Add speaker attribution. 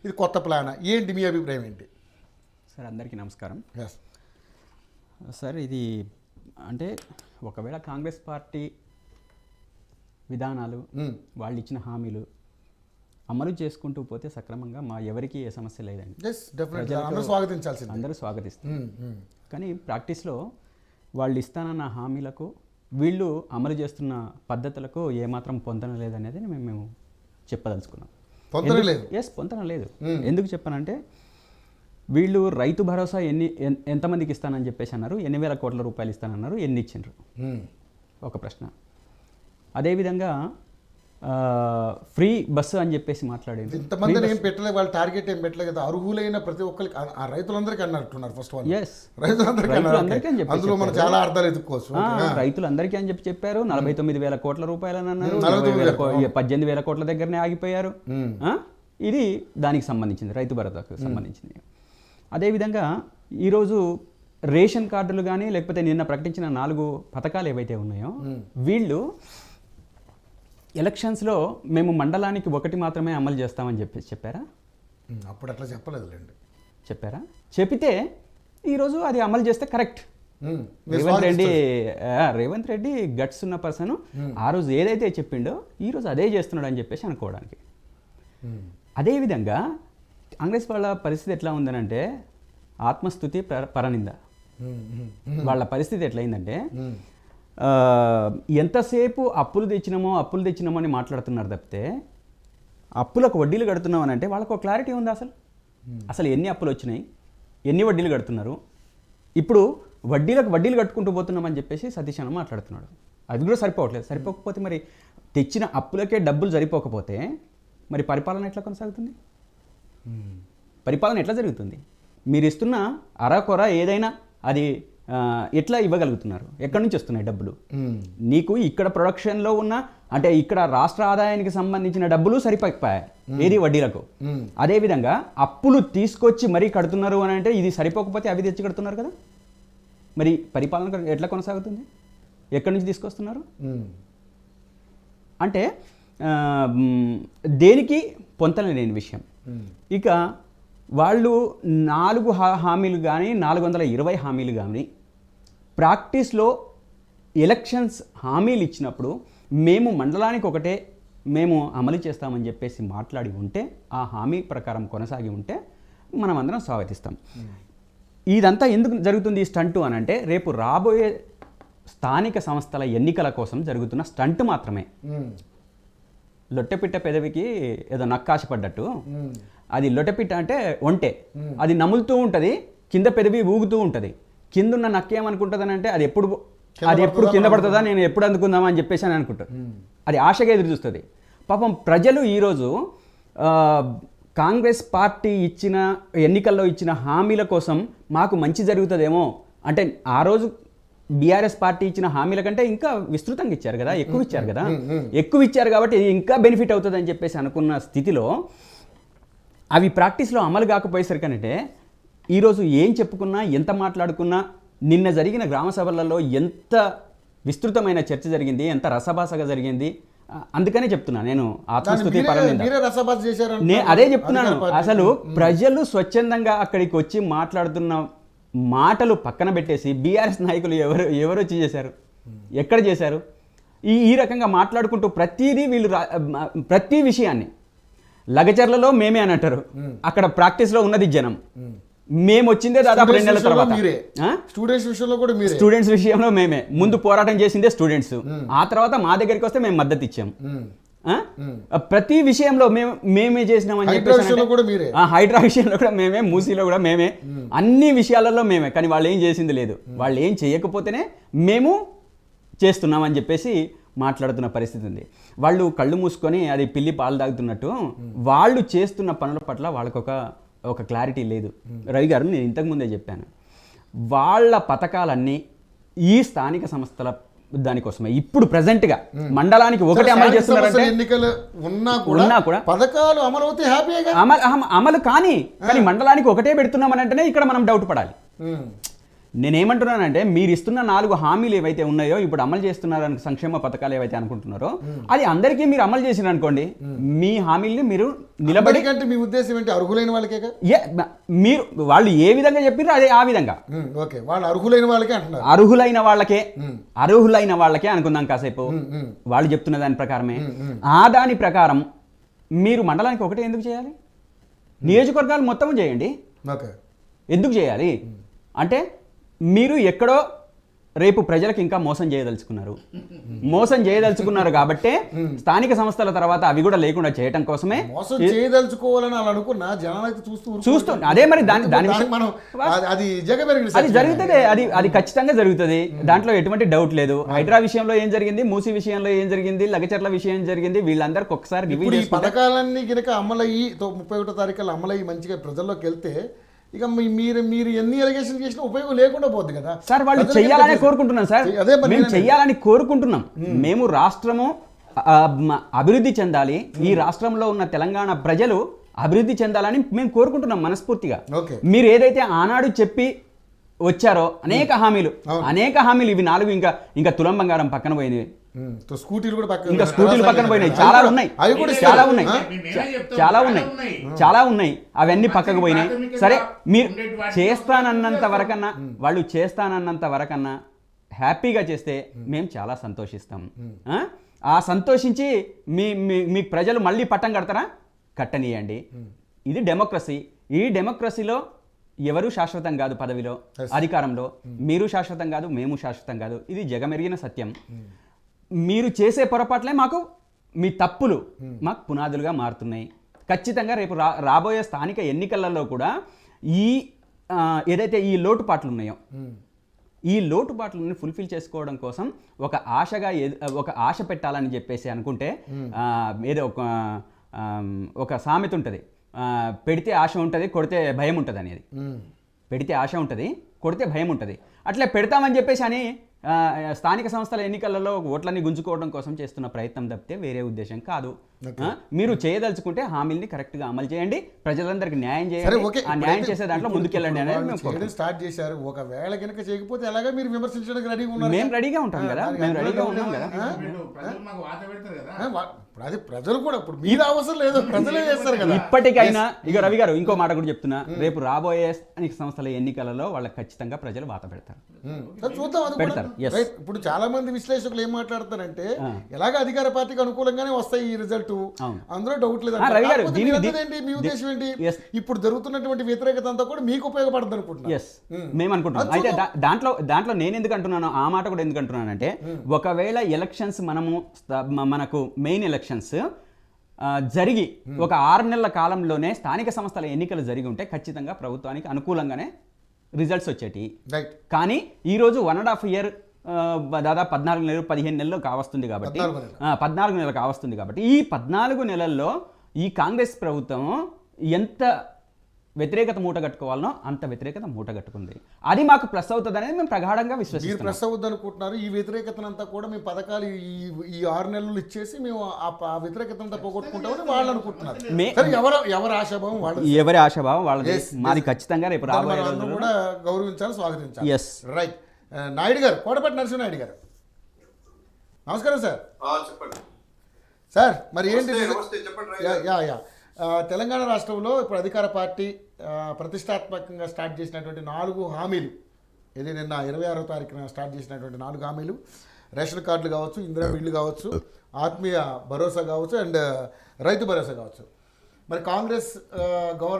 Speaker 1: ఇది కొత్త ప్లానా ఏంటి మీ అభిప్రాయం ఏంటి?
Speaker 2: సార్ అందరికీ నమస్కారం.
Speaker 1: ఎస్
Speaker 2: సార్ ఇది అంటే ఒకవేళ కాంగ్రెస్ పార్టీ విధానాలు వాళ్ళు ఇచ్చిన హామీలు అమలు చేసుకుంటూ పోతే సక్రమంగా మా ఎవరికి ఏ సమస్య లేదండి.
Speaker 1: అందరూ స్వాగతించాల్సింది,
Speaker 2: అందరూ స్వాగతిస్తారు. కానీ ప్రాక్టీస్లో వాళ్ళు ఇస్తానన్న హామీలకు వీళ్ళు అమలు చేస్తున్న పద్ధతులకు ఏమాత్రం పొందన లేదనేది మేము చెప్పదలుచుకున్నాం. పొందన లేదు. ఎందుకు చెప్పానంటే వీళ్ళు రైతు భరోసా ఎంతమందికి ఇస్తానని చెప్పేసి అన్నారు, 8,000 కోట్ల రూపాయలు ఇస్తానన్నారు, ఎన్ని ఇచ్చిండ్రు ఒక ప్రశ్న. అదేవిధంగా ఫ్రీ బస్సు అని చెప్పేసి మాట్లాడేది,
Speaker 1: ఇంతమంది ఏం పెట్టలేదు, వాళ్ళ టార్గెట్ ఏం పెట్టలేదు కదా, అర్హులైన ప్రతి ఒక్కరికి ఆ రైతులందరికీ అన్నట్టున్నారు. ఫస్ట్ రైతులందరికీ అని చెప్పి అందులో మనం చాలా అర్థాలు ఎదుర్కోవచ్చు.
Speaker 2: రైతులందరికీ అని చెప్పి చెప్పారు. 49,000 కోట్ల రూపాయలు అని అన్నారు, 18,000 కోట్ల దగ్గరనే ఆగిపోయారు. ఇది దానికి సంబంధించింది, రైతు భరోసాకు సంబంధించింది. అదేవిధంగా ఈరోజు రేషన్ కార్డులు కానీ లేకపోతే నిన్న ప్రకటించిన 4 పథకాలు ఏవైతే ఉన్నాయో వీళ్ళు ఎలక్షన్స్లో మేము మండలానికి 1 మాత్రమే అమలు చేస్తామని చెప్పేసి చెప్పారా?
Speaker 1: అప్పుడు అట్లా చెప్పలేదులేండి.
Speaker 2: చెప్పారా? చెప్పితే ఈరోజు అది అమలు చేస్తే కరెక్ట్. రేవంత్ రెడ్డి గట్స్ ఉన్న పర్సన్ ఆ రోజు ఏదైతే చెప్పిండో ఈరోజు అదే చేస్తున్నాడు అని చెప్పేసి అనుకోవడానికి. అదేవిధంగా కాంగ్రెస్ వాళ్ళ పరిస్థితి ఎట్లా ఉందనంటే ఆత్మస్తుతి పరనింద. వాళ్ళ పరిస్థితి ఎట్లయిందంటే ఎంతసేపు అప్పులు తెచ్చినామో అని మాట్లాడుతున్నారు తప్పితే అప్పులకు వడ్డీలు కడుతున్నాం అని అంటే వాళ్ళకు ఒక క్లారిటీ ఉందా? అసలు ఎన్ని అప్పులు వచ్చినాయి, ఎన్ని వడ్డీలు కడుతున్నారు, ఇప్పుడు వడ్డీలు కట్టుకుంటూ పోతున్నామని చెప్పేసి సతీష్ అన్న మాట్లాడుతున్నాడు. అది కూడా సరిపోవట్లేదు. సరిపోకపోతే మరి తెచ్చిన అప్పులకే డబ్బులు సరిపోకపోతే మరి పరిపాలన ఎట్లా కొనసాగుతుంది? పరిపాలన ఎట్లా జరుగుతుంది? మీరు ఇస్తున్న అరకొర ఏదైనా అది ఎట్లా ఇవ్వగలుగుతున్నారు? ఎక్కడి నుంచి వస్తున్నాయి డబ్బులు? నీకు ఇక్కడ ప్రొడక్షన్లో ఉన్న అంటే ఇక్కడ రాష్ట్ర ఆదాయానికి సంబంధించిన డబ్బులు సరిపోకపోయాయి ఏది వడ్డీలకు. అదేవిధంగా అప్పులు తీసుకొచ్చి మరీ కడుతున్నారు అని అంటే ఇది సరిపోకపోతే అవి తెచ్చి కడుతున్నారు కదా. మరి పరిపాలన ఎట్లా కొనసాగుతుంది? ఎక్కడి నుంచి తీసుకొస్తున్నారు? అంటే దేనికి పొంతన లేని విషయం. ఇక వాళ్ళు 4 హామీలు కానీ 420 హామీలు కానీ ప్రాక్టీస్లో ఎలక్షన్స్ హామీలు ఇచ్చినప్పుడు మేము మండలానికి ఒకటే మేము అమలు చేస్తామని చెప్పేసి మాట్లాడి ఉంటే, ఆ హామీ ప్రకారం కొనసాగి ఉంటే మనం అందరం స్వాగతిస్తాం. ఇదంతా ఎందుకు జరుగుతుంది ఈ స్టంటు అని అంటే రేపు రాబోయే స్థానిక సంస్థల ఎన్నికల కోసం జరుగుతున్న స్టంట్ మాత్రమే. లొట్టెపిట్ట పెదవికి ఏదో నక్కాశ పడ్డట్టు, అది లొట్టెపిట్ట అంటే ఒంటె, అది నములుతూ ఉంటుంది, కింద పెదవి ఊగుతూ ఉంటుంది. కిందున్న నక్క ఏమనుకుంటుందని అంటే అది ఎప్పుడు కింద పడుతుందా, నేను ఎప్పుడు అందుకుందామా అని చెప్పేసి అని అనుకుంటారు. అది ఆశగా ఎదురు చూస్తుంది. పాపం ప్రజలు ఈరోజు కాంగ్రెస్ పార్టీ ఇచ్చిన ఎన్నికల్లో ఇచ్చిన హామీల కోసం మాకు మంచి జరుగుతుందేమో అంటే, ఆ రోజు బీఆర్ఎస్ పార్టీ ఇచ్చిన హామీల కంటే ఇంకా విస్తృతంగా ఇచ్చారు కదా, ఎక్కువ ఇచ్చారు కాబట్టి ఇంకా బెనిఫిట్ అవుతుంది అని చెప్పేసి అనుకున్న స్థితిలో అవి ప్రాక్టీస్లో అమలు కాకపోయేసరికనంటే ఈరోజు ఏం చెప్పుకున్నా ఎంత మాట్లాడుకున్నా, నిన్న జరిగిన గ్రామ సభలలో ఎంత విస్తృతమైన చర్చ జరిగింది, ఎంత రసభాసగా జరిగింది. అందుకనే చెప్తున్నా నేను ఆత్మస్తుతి పరనింద. అదే చెప్తున్నాను. అసలు ప్రజలు స్వచ్ఛందంగా అక్కడికి వచ్చి మాట్లాడుతున్న మాటలు పక్కన పెట్టేసి బీఆర్ఎస్ నాయకులు ఎవరు వచ్చి చేశారు, ఎక్కడ చేశారు? ఈ రకంగా మాట్లాడుకుంటూ ప్రతిదీ వీళ్ళు ప్రతి విషయాన్ని లగచర్లలో మేమే అని అంటారు. అక్కడ ప్రాక్టీస్లో ఉన్నది జనం. మేము వచ్చిందే దాదాపు 2 నెలల తర్వాత. స్టూడెంట్స్ విషయంలో మేమే ముందు పోరాటం చేసిందే స్టూడెంట్స్. ఆ తర్వాత మా దగ్గరికి వస్తే మేము మద్దతు ఇచ్చాం. ప్రతి విషయంలో మేమే చేసినామని చెప్పేసి, హైడ్రా విషయంలో కూడా మేమే, మూసీలో కూడా మేమే, అన్ని విషయాలలో మేమే. కానీ వాళ్ళు ఏం చేసింది లేదు. వాళ్ళు ఏం చేయకపోతేనే మేము చేస్తున్నామని చెప్పేసి మాట్లాడుతున్న పరిస్థితి ఉంది. వాళ్ళు కళ్ళు మూసుకొని అది పిల్లి పాలు తాగుతున్నట్టు వాళ్ళు చేస్తున్న పనుల పట్ల వాళ్ళకొక క్లారిటీ లేదు. రవి గారు, నేను ఇంతకుముందే చెప్పాను, వాళ్ళ పథకాలన్నీ ఈ స్థానిక సంస్థల దానికోసమే. ఇప్పుడు ప్రెసెంట్గా మండలానికి ఒకటి అమలు చేస్తున్నారంటే ఉన్నా కూడా
Speaker 1: పథకాలు అమలు అవుతే
Speaker 2: అమలు కానీ మండలానికి ఒకటే పెడుతున్నామని అంటేనే ఇక్కడ మనం డౌట్ పడాలి. నేనేమంటున్నానంటే మీరు ఇస్తున్న 4 హామీలు ఏవైతే ఉన్నాయో ఇప్పుడు అమలు చేస్తున్నారని సంక్షేమ పథకాలు ఏవైతే అనుకుంటున్నారో అది అందరికీ మీరు అమలు చేసిన అనుకోండి మీ హామీల్ని మీరు నిలబడి
Speaker 1: అంటే మీ ఉద్దేశం ఏంటి? అర్హులైన వాళ్ళకే
Speaker 2: మీరు వాళ్ళు ఏ విధంగా చెప్పారో అదే ఆ విధంగా.
Speaker 1: ఓకే, వాళ్ళు అర్హులైన వాళ్ళకే అంటున్నారు.
Speaker 2: అర్హులైన వాళ్ళకే అనుకుందాం కాసేపు. వాళ్ళు చెప్తున్న దాని ప్రకారమే దాని ప్రకారం మీరు మండలానికి ఒకటే ఎందుకు చేయాలి? నియోజకవర్గాలు మొత్తం చేయండి.
Speaker 1: ఓకే,
Speaker 2: ఎందుకు చేయాలి అంటే మీరు ఎక్కడో రేపు ప్రజలకు ఇంకా మోసం చేయదలుచుకున్నారు కాబట్టే స్థానిక సంస్థల తర్వాత అవి కూడా లేకుండా చేయటం కోసమే
Speaker 1: మోసం చేయదలుచుకోవాలని అలా అనుకున్నా జనాలైతే చూస్తూ
Speaker 2: అదే మరి
Speaker 1: అది
Speaker 2: జరుగుతుంది. అది ఖచ్చితంగా జరుగుతుంది. దాంట్లో ఎటువంటి డౌట్ లేదు. హైడ్రా విషయంలో ఏం జరిగింది, మూసీ విషయంలో ఏం జరిగింది, లగచర్ల విషయం ఏం జరిగింది, వీళ్ళందరికీ ఒకసారి
Speaker 1: ఈ పథకాలన్నీ కనుక అమలయ్యి 31వ తారీఖులో అమలయ్యి మంచిగా ప్రజల్లోకి వెళ్తే ఇక మీరు ఎన్ని ఎలిగేషన్ చేసినా ఉపయోగం లేకుండా పోద్ది కదా
Speaker 2: సార్. వాళ్ళు చెయ్యాలని కోరుకుంటున్నాం సార్, మేము చెయ్యాలని కోరుకుంటున్నాం. మేము రాష్ట్రము అభివృద్ధి చెందాలి, ఈ రాష్ట్రంలో ఉన్న తెలంగాణ ప్రజలు అభివృద్ధి చెందాలని మేము కోరుకుంటున్నాం మనస్ఫూర్తిగా. మీరు ఏదైతే ఆనాడు చెప్పి వచ్చారో అనేక హామీలు ఇవి 4 ఇంకా తులం బంగారం పక్కన పోయినవి,
Speaker 1: స్కూటీలు
Speaker 2: పక్కన పోయినాయి. చాలా ఉన్నాయి అవన్నీ పక్కకు పోయినాయి. సరే, మీరు వాళ్ళు చేస్తానన్నంత వరకన్నా హ్యాపీగా చేస్తే మేము చాలా సంతోషిస్తాం. ఆ సంతోషించి మీ ప్రజలు మళ్ళీ పట్టం కడతారా? కట్టనీయండి. ఇది డెమోక్రసీ. ఈ డెమోక్రసీలో ఎవరు శాశ్వతం కాదు. పదవిలో అధికారంలో మీరు శాశ్వతం కాదు, మేము శాశ్వతం కాదు. ఇది జగమెరిగిన సత్యం. మీరు చేసే పొరపాట్లే మీ తప్పులు మాకు పునాదులుగా మారుతున్నాయి. ఖచ్చితంగా రేపు రాబోయే స్థానిక ఎన్నికలలో కూడా ఏదైతే ఈ లోటుపాట్లు ఉన్నాయో ఈ లోటుపాట్లను ఫుల్ఫిల్ చేసుకోవడం కోసం ఒక ఆశ పెట్టాలని చెప్పేసి అనుకుంటే ఏదో ఒక సామెత ఉంటుంది, పెడితే ఆశ ఉంటుంది, కొడితే భయం ఉంటుంది అనేది. పెడితే ఆశ ఉంటుంది, కొడితే భయం ఉంటుంది. అట్లా పెడతామని చెప్పేసి అని స్థానిక సంస్థల ఎన్నికలలో ఓట్లని గుంజుకోవడం కోసం చేస్తున్న ప్రయత్నం తప్పితే వేరే ఉద్దేశం కాదు. మీరు చేయదలుచుకుంటే హామీల్ని కరెక్ట్గా అమలు చేయండి, ప్రజలందరికీ న్యాయం చేయండి. ఆ న్యాయం చేసే దాంట్లో ముందుకెళ్ళండి అనేది
Speaker 1: స్టార్ట్ చేశారు. ఒకవేళ కనుక చేయకపోతే ఎలాగా మీరు విమర్శించడానికి రెడీగా ఉన్నారు?
Speaker 2: మేము రెడీగా ఉంటాం కదా.
Speaker 1: అది ప్రజలు కూడా ఇప్పుడు మీరు అవసరం లేదు, ప్రజలే చేస్తారు కదా.
Speaker 2: ఇప్పటికైనా ఇక రవి గారు ఇంకో మాట కూడా చెప్తున్నా, రేపు రాబోయే స్థానిక సంస్థల ఎన్నికలలో వాళ్ళకి ఖచ్చితంగా ప్రజలు వాత పెడతారు.
Speaker 1: చూద్దాం. ఇప్పుడు చాలా మంది విశ్లేషకులు ఏం మాట్లాడతారంటే ఎలాగ అధికార పార్టీకి అనుకూలంగానే వస్తాయి ఈ రిజల్ట్, అందులో డౌట్ లేదు. మీ ఉద్దేశం ఏంటి? ఇప్పుడు జరుగుతున్నటువంటి వ్యతిరేకత అంతా కూడా మీకు ఉపయోగపడుతుంది అనుకుంటున్నాను.
Speaker 2: మేము అనుకుంటున్నాం. అయితే దాంట్లో నేను ఎందుకు అంటున్నాను, ఆ మాట కూడా ఎందుకు అంటున్నానంటే ఒకవేళ ఎలక్షన్స్ మనకు మెయిన్ ఎలక్షన్స్ జరిగి ఒక 6 నెలల కాలంలోనే స్థానిక సంస్థల ఎన్నికలు జరిగి ఉంటే ఖచ్చితంగా ప్రభుత్వానికి అనుకూలంగానే రిజల్ట్స్ వచ్చేటి. కానీ ఈరోజు 1.5 year దాదాపు 14 నెలలు 15 నెలలు కావస్తుంది కాబట్టి 14 నెలలు కావస్తుంది కాబట్టి ఈ 14 నెలల్లో ఈ కాంగ్రెస్ ప్రభుత్వం ఎంత వ్యతిరేకత మూట కట్టుకోవాలనో అంత వ్యతిరేకత మూట కట్టుకుంది. అది మాకు ప్లస్ అవుతుంది అనేది మేము ప్రగాఢంగా విశ్వసిస్తున్నాం.
Speaker 1: ప్లస్ అవుద్ది అనుకుంటున్నారు. ఈ వ్యతిరేకతనంతా కూడా మీ పథకాలు ఈ 6 నెలలు ఇచ్చేసి మేము ఆ వ్యతిరేకత పోగొట్టుకుంటామని వాళ్ళు అనుకుంటున్నారు.
Speaker 2: ఎవరి ఆశాభావం వాళ్ళది. మాది ఖచ్చితంగా రేపు రాబోయే
Speaker 1: కూడా గౌరవించాలి, స్వాగతించాలి. రైట్. నాయుడు గారు, కోటపట్టి నరసింహనాయుడు గారు, నమస్కారం సార్. సార్ మరి ఏంటి తెలంగాణ రాష్ట్రంలో ఇప్పుడు అధికార పార్టీ ప్రతిష్టాత్మకంగా స్టార్ట్ చేసినటువంటి 4 హామీలు, ఇది నిన్న 26వ తారీఖున స్టార్ట్ చేసినటువంటి 4 హామీలు, రేషన్ కార్డులు కావచ్చు, ఇందిరా ఇళ్ళు కావచ్చు, ఆత్మీయ భరోసా కావచ్చు, అండ్ రైతు భరోసా కావచ్చు. మరి కాంగ్రెస్ గవర్నమెంట్